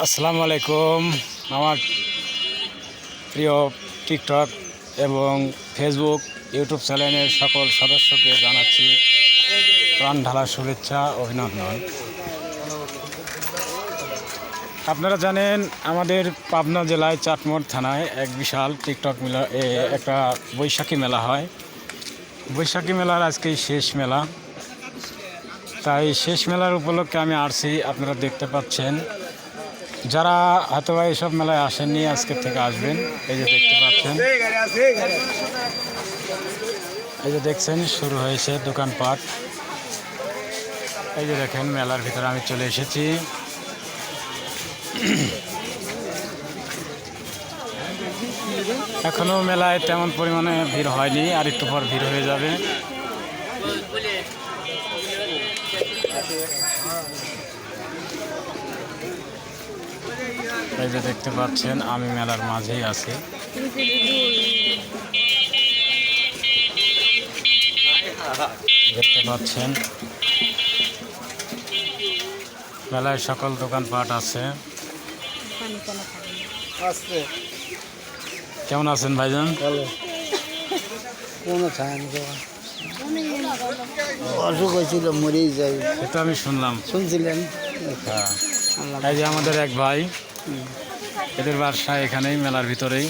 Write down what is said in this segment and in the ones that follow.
আসসালামু আলাইকুম। আমার প্রিয় টিকটক এবং ফেসবুক ইউটিউব চ্যানেলের সকল সদস্যকে জানাচ্ছি প্রাণ ঢালা শুভেচ্ছা অভিনন্দন। আপনারা জানেন আমাদের পাবনা জেলায় চাটমোড় থানায় এক বিশাল টিকটক মেলা, একটা বৈশাখী মেলা হয়। বৈশাখী মেলার আজকেই শেষ মেলা, তাই শেষ মেলার উপলক্ষে আমি আসছি। আপনারা দেখতে পাচ্ছেন, যারা হয়তো এইসব মেলায় আসেননি আজকের থেকে আসবেন। এই যে দেখতে পাচ্ছেন, এই যে দেখছেন শুরু হয়েছে দোকানপাট। এই যে দেখেন মেলার ভিতরে আমি চলে এসেছি। এখনো মেলায় তেমন পরিমাণে ভিড় হয়নি, আর একটু পর ভিড় হয়ে যাবে। এই যে দেখতে পাচ্ছেন আমি মেলার মাঝেই আছি। দেখতে পাচ্ছেন মেলায় সকল দোকানপাট আছে। কেমন আছেন ভাইজান? অসুখ হয়েছিল, মরেই যাই। এটা আমি শুনছিলেন? হ্যাঁ, এই যে আমাদের এক ভাই, এদের বাসা এখানেই মেলার ভিতরেই।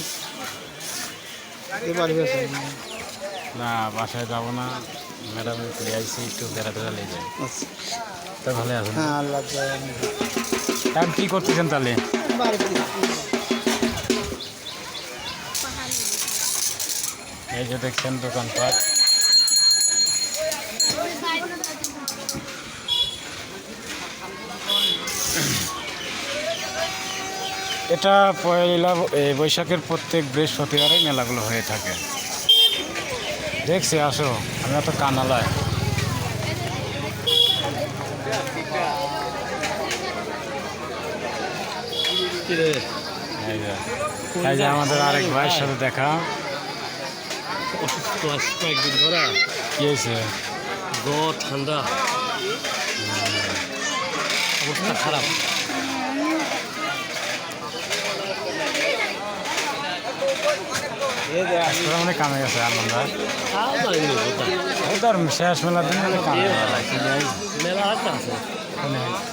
না, বাসায় যাবো না, ম্যাডাম চলে আসছি, একটু বেড়াতে লেগে। তা ভালো আছেন? হ্যাঁ, আল্লাহ এখন কী করতেছেন তাহলে? এই যে দেখছেন দোকানপাট। এটা পয়লা বৈশাখের প্রত্যেক বৃহস্পতিবারে মেলাগুলো হয়ে থাকে। দেখছি, আসো, আমি এত কানালায়। এই যে আমাদের আরেক ভাইয়ের সাথে দেখা। কয়েকদিন ধরা কি হয়েছে? জ্বর, ঠান্ডা, অবস্থা খারাপ। মানে কামে গেছে আনন্দা শেষ মেলার দিন মানে কামে মেলা আরেকটা আছে,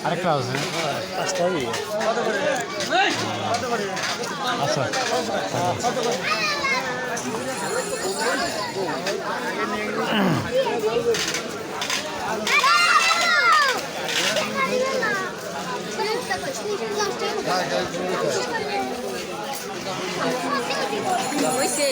আরেকটা আছে। আচ্ছা, হয়েছে